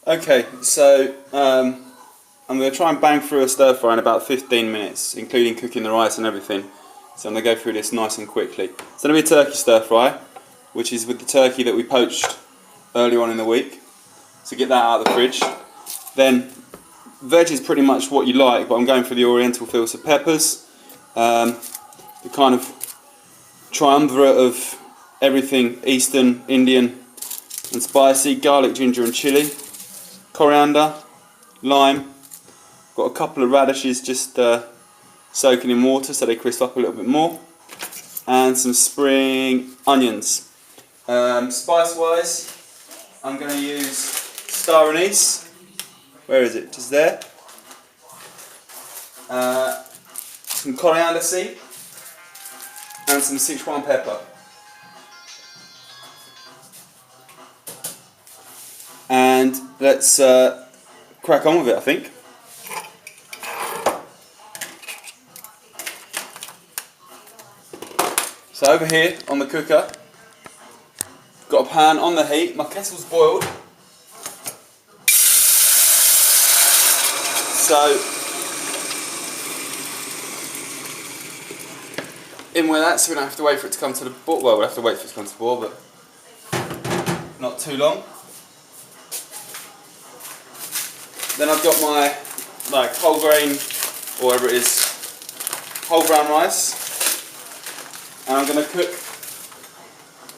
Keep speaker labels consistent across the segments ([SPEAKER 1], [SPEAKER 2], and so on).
[SPEAKER 1] Okay, so I'm going to try and bang through a stir fry in about 15 minutes, including cooking the rice and everything. So I'm going to go through this nice and quickly. It's going to be a turkey stir fry, which is with the turkey that we poached earlier on in the week. So get that out of the fridge. Then veg is pretty much what you like, but I'm going for the oriental feel. So peppers, the kind of triumvirate of everything Eastern, Indian and spicy, garlic, ginger and chilli, coriander, lime, got a couple of radishes just soaking in water so they crisp up a little bit more, and some spring onions. Spice wise, I'm going to use star anise. Where is it? Just there. Some coriander seed and some Sichuan pepper. And let's crack on with it, I think. So over here on the cooker, got a pan on the heat, my kettle's boiled. So, in with that, so we don't have to wait for it to come to the boil. Well, we'll have to wait for it to come to the boil, but not too long. Then I've got my whole grain, or whatever it is, whole brown rice. And I'm going to cook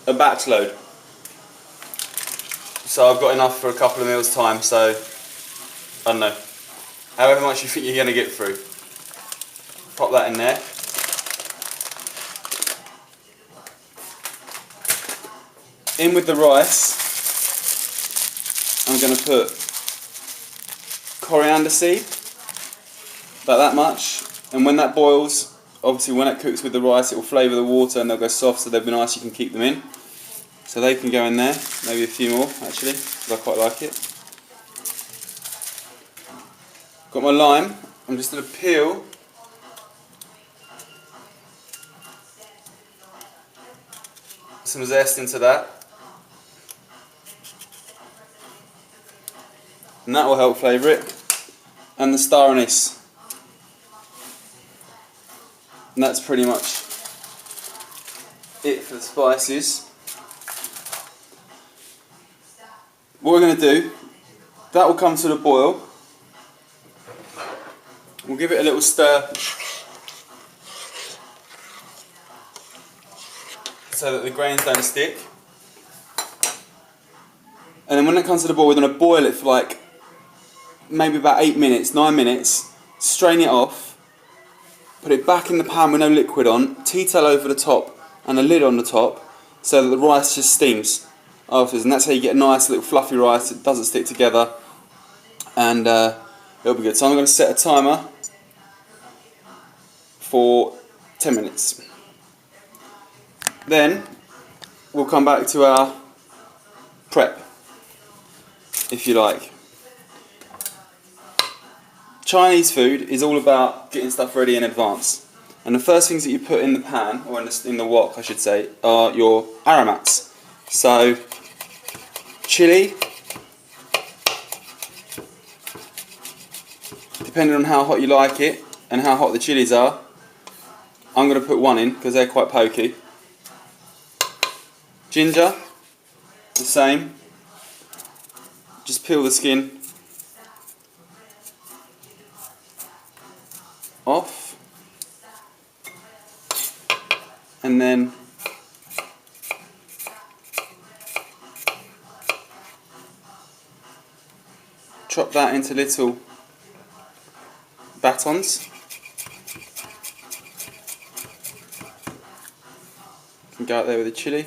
[SPEAKER 1] a batch load. So I've got enough for a couple of meals time, so I don't know, however much you think you're going to get through. Pop that in there. In with the rice, I'm going to put coriander seed, about that much, and when that boils, obviously when it cooks with the rice it will flavour the water and they'll go soft, so they'll be nice, you can keep them in. So they can go in there, maybe a few more actually, because I quite like it. Got my lime, I'm just going to peel some zest into that. And that will help flavour it. And the star anise. And that's pretty much it for the spices. What we're going to do, that will come to the boil. We'll give it a little stir so that the grains don't stick. And then when it comes to the boil, we're going to boil it for like maybe about 8 minutes, 9 minutes, strain it off. Put it back in the pan with no liquid on, tea towel over the top and a lid on the top so that the rice just steams afterwards, and that's how you get a nice little fluffy rice. It doesn't stick together and it'll be good. So I'm going to set a timer for 10 minutes. Then we'll come back to our prep, if you like. Chinese food is all about getting stuff ready in advance, and the first things that you put in the pan, or in the wok I should say, are your aromats. So chili, depending on how hot you like it and how hot the chilies are, I'm going to put one in because they're quite pokey. Ginger, the same, just peel the skin off, and then chop that into little batons. You can go out there with the chili.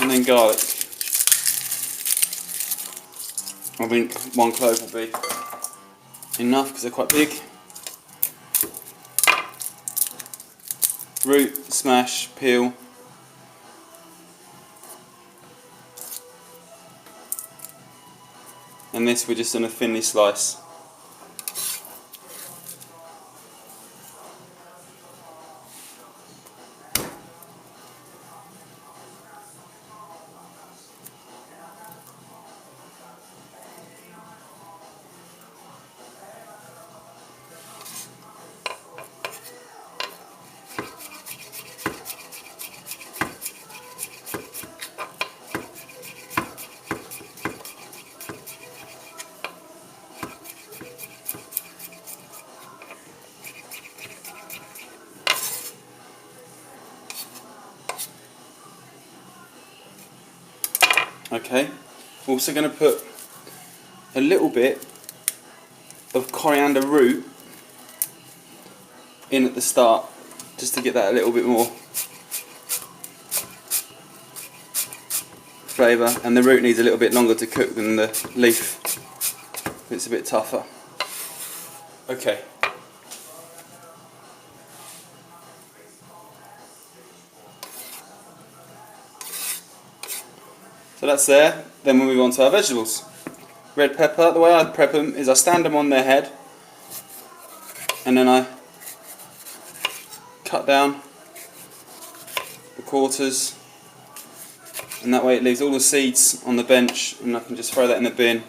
[SPEAKER 1] And then garlic. I think one clove will be enough because they're quite big. Root, smash, peel, and this we're just going to thinly slice. Okay, we're also going to put a little bit of coriander root in at the start, just to get that a little bit more flavour, and the root needs a little bit longer to cook than the leaf. It's a bit tougher. Okay. So that's there. Then we'll move on to our vegetables. Red pepper, the way I prep them is I stand them on their head and then I cut down the quarters, and that way it leaves all the seeds on the bench and I can just throw that in the bin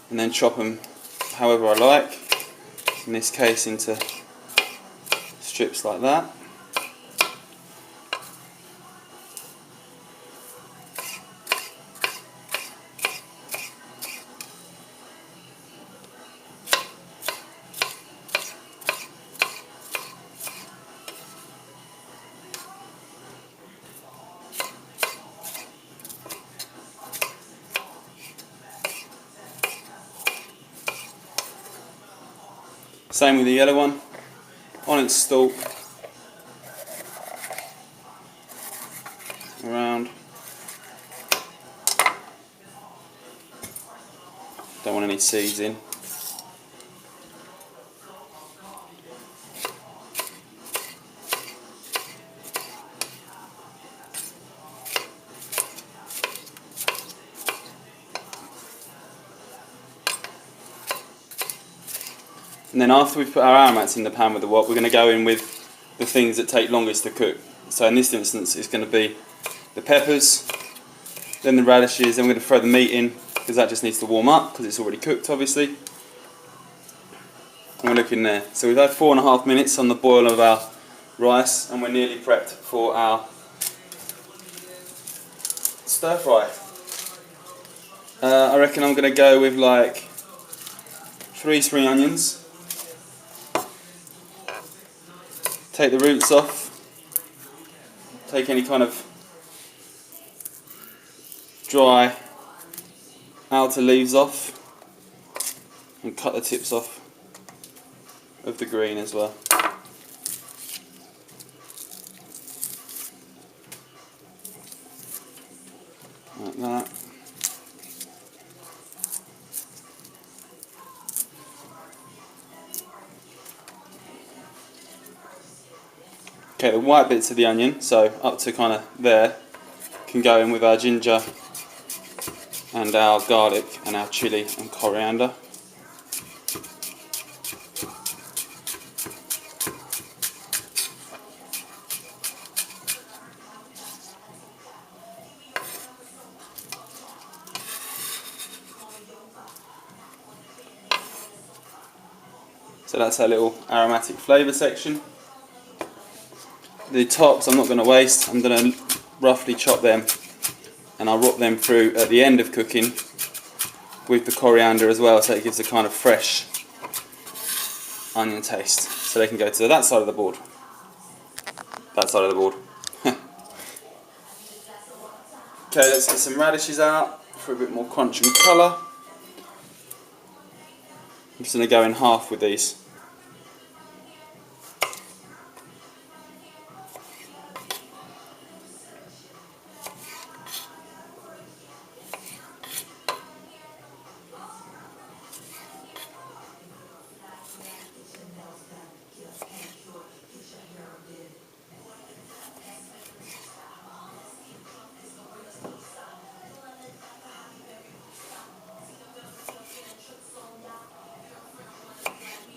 [SPEAKER 1] and then chop them however I like. In this case into strips like that. Same with the yellow one, on its stalk, around. Don't want any seeds in. And then after we've put our aromats in the pan with the wok, we're going to go in with the things that take longest to cook. So in this instance it's going to be the peppers, then the radishes, then we're going to throw the meat in because that just needs to warm up because it's already cooked obviously. And we're looking there. So we've had 4.5 minutes on the boil of our rice and we're nearly prepped for our stir fry. I reckon I'm going to go with like 3 spring onions. Take the roots off, take any kind of dry outer leaves off and cut the tips off of the green as well. Like that. Okay, the white bits of the onion, so up to kind of there, can go in with our ginger and our garlic and our chilli and coriander. So that's our little aromatic flavour section. The tops I'm not going to waste, I'm going to roughly chop them and I'll rot them through at the end of cooking with the coriander as well, so it gives a kind of fresh onion taste. So they can go to that side of the board. That side of the board. Okay, let's get some radishes out for a bit more crunch and colour. I'm just going to go in half with these.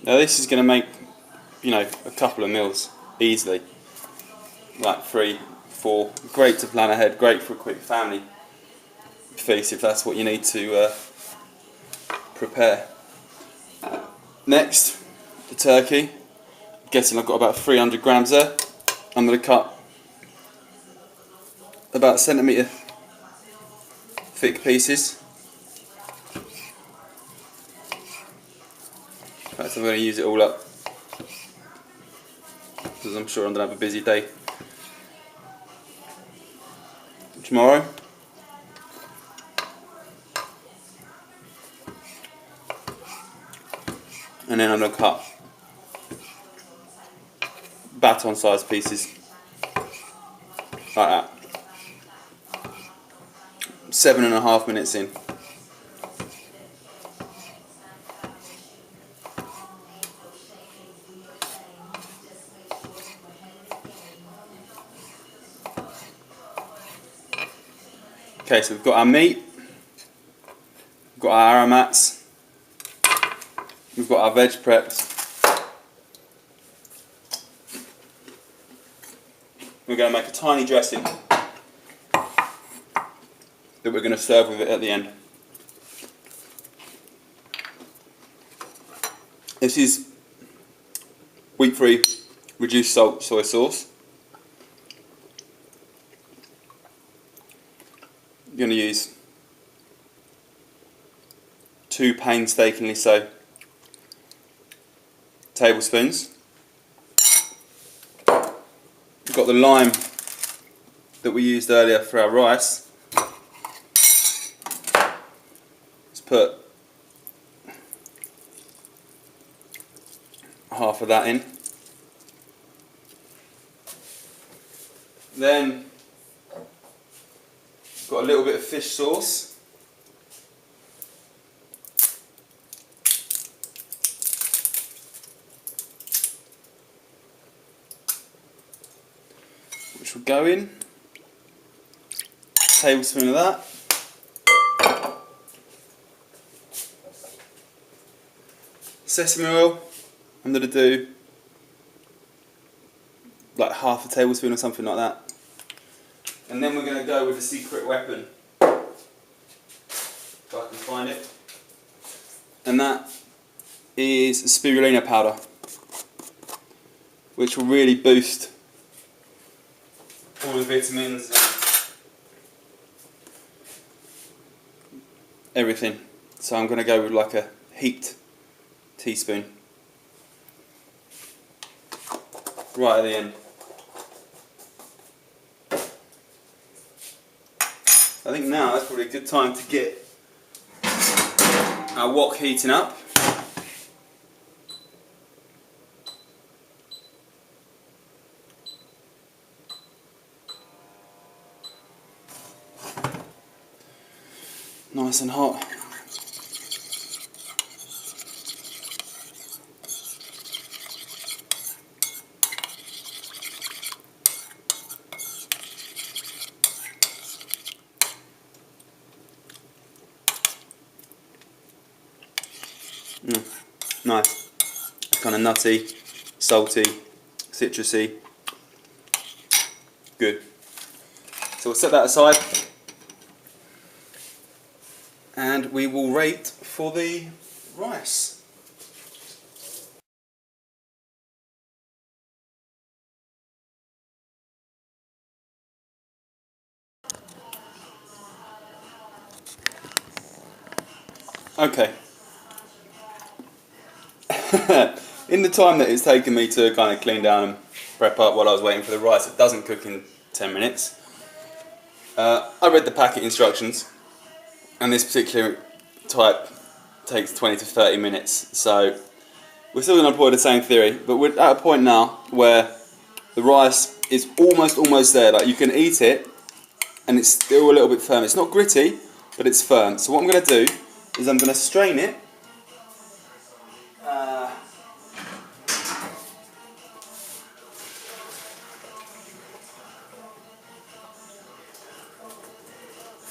[SPEAKER 1] Now this is going to make, you know, a couple of meals easily, like 3, 4. Great to plan ahead. Great for a quick family feast if that's what you need to prepare. Next, the turkey. I'm guessing I've got about 300 grams there. I'm going to cut about centimetre thick pieces. In fact, I'm going to use it all up because I'm sure I'm going to have a busy day tomorrow. And then I'm going to cut baton sized pieces like that. 7.5 minutes in. Okay, so we've got our meat, we've got our aromats, we've got our veg preps. We're going to make a tiny dressing that we're going to serve with it at the end. This is wheat-free reduced salt soy sauce. I'm going to use 2 painstakingly so tablespoons. We've got the lime that we used earlier for our rice. Let's put half of that in. Then got a little bit of fish sauce. Which will go in. A tablespoon of that. Sesame oil, I'm going to do like half a tablespoon or something like that. And then we're going to go with the secret weapon, if I can find it. And that is spirulina powder, which will really boost all the vitamins and everything. So I'm going to go with like a heaped teaspoon right at the end. I think now that's probably a good time to get our wok heating up. Nice and hot. Nice. Kind of nutty, salty, citrusy. Good. So we'll set that aside and we will rate for the rice. Okay. In the time that it's taken me to kind of clean down and prep up while I was waiting for the rice, it doesn't cook in 10 minutes. I read the packet instructions, and this particular type takes 20 to 30 minutes. So we're still going to employ the same theory, but we're at a point now where the rice is almost there. Like you can eat it, and it's still a little bit firm. It's not gritty, but it's firm. So what I'm going to do is I'm going to strain it.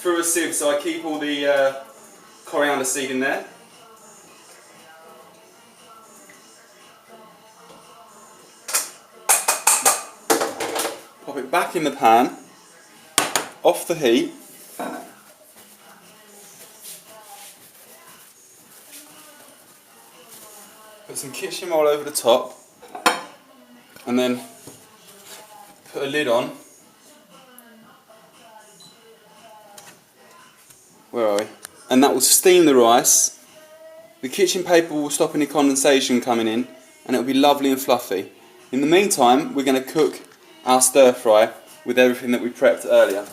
[SPEAKER 1] Through a sieve, so I keep all the coriander seed in there. it back in the pan, off the heat. Put some kitchen roll over the top, and then put a lid on. Where are we? And that will steam the rice. The kitchen paper will stop any condensation coming in, and it will be lovely and fluffy. In the meantime, we're going to cook our stir fry with everything that we prepped earlier.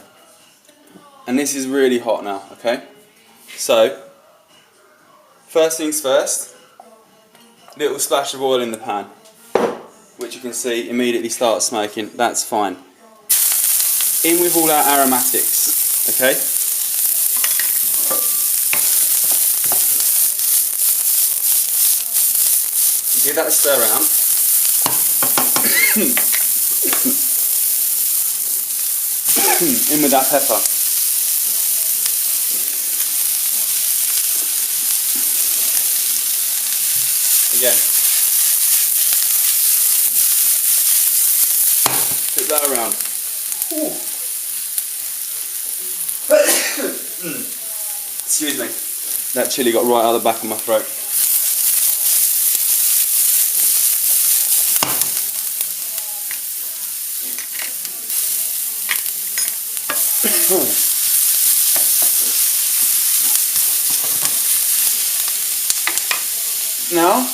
[SPEAKER 1] And this is really hot now, okay? So, first things first, little splash of oil in the pan, which you can see immediately starts smoking. That's fine. In with all our aromatics, okay? Give that a stir around. In with that pepper. Again. Flip that around. Excuse me. That chilli got right out of the back of my throat. Now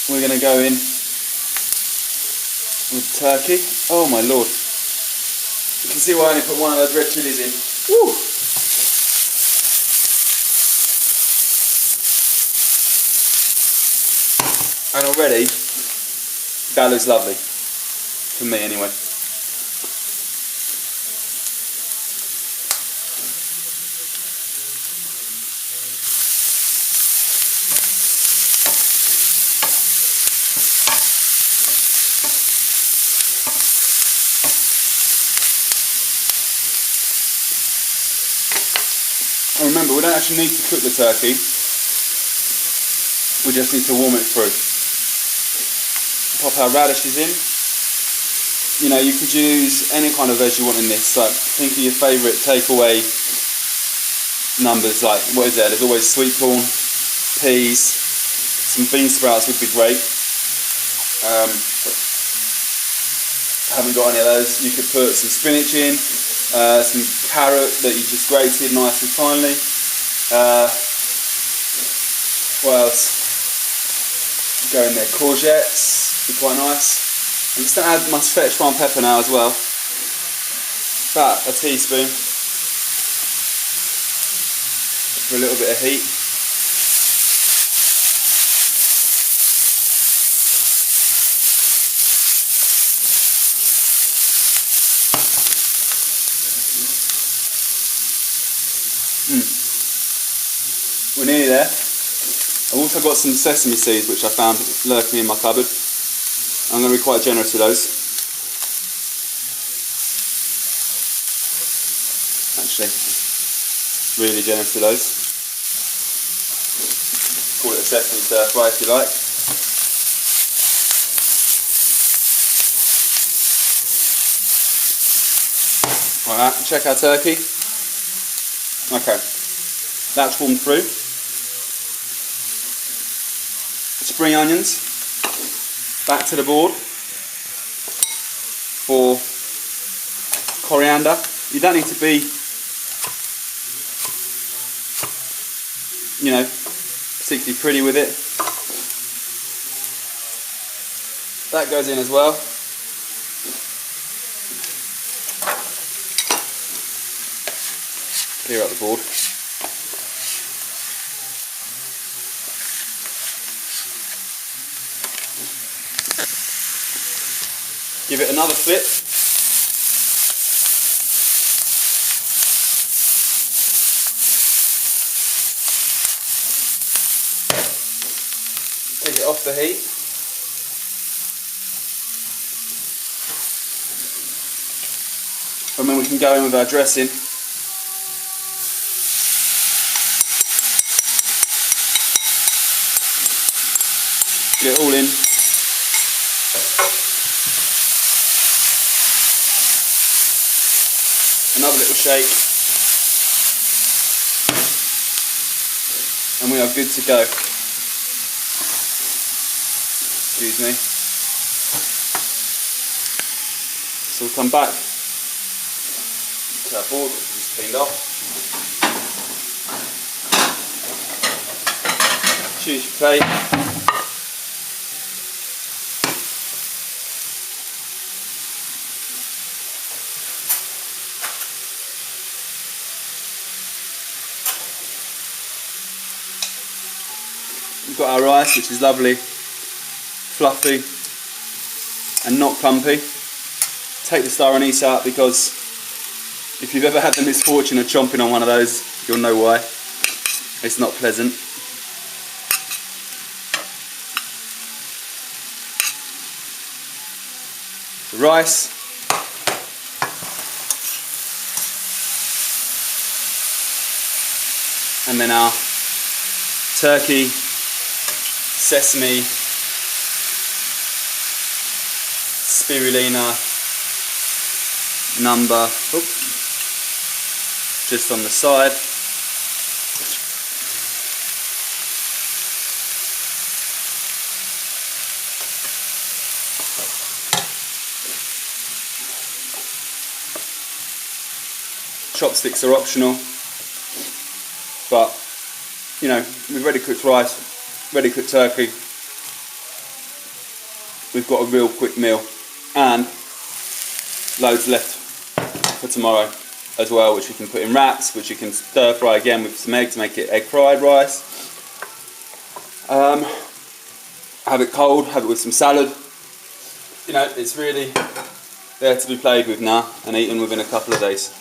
[SPEAKER 1] we're going to go in with turkey. Oh my lord! You can see why I only put one of those red chilies in. Woo! And already that looks lovely for me anyway. And remember, we don't actually need to cook the turkey, we just need to warm it through. Pop our radishes in. You know, you could use any kind of veg you want in this, like think of your favourite takeaway numbers, like what is there? There's always sweet corn, peas, some bean sprouts would be great. Haven't got any of those. You could put some spinach in, some carrot that you just grated nice and finely. What else? Go in there, courgettes, be quite nice. I'm just going to add my Szechuan pepper now as well. About a teaspoon. For a little bit of heat. We're nearly there. I've also got some sesame seeds which I found lurking in my cupboard. I'm going to be quite generous with those. Actually, really generous with those. Call it a sesame stir fry if you like. Alright, check our turkey. Okay, that's warmed through. Spring onions, back to the board for coriander. You don't need to be, you know, particularly pretty with it. That goes in as well. Clear up the board. Give it another flip. Take it off the heat. And then we can go in with our dressing. Get it all in. another little shake, and we are good to go. Excuse me. So we'll come back to our board, which we just cleaned off. Choose your plate. We've got our rice, which is lovely, fluffy and not clumpy. Take the star anise out, because if you've ever had the misfortune of chomping on one of those, you'll know why. It's not pleasant. The rice. And then our turkey, sesame, spirulina, number, just on the side. Chopsticks are optional, but you know, with ready cooked rice, ready cooked turkey, we've got a real quick meal, and loads left for tomorrow as well, which we can put in wraps, which you can stir fry again with some eggs to make it egg fried rice. Have it cold, have it with some salad. You know, it's really there to be played with now and eaten within a couple of days.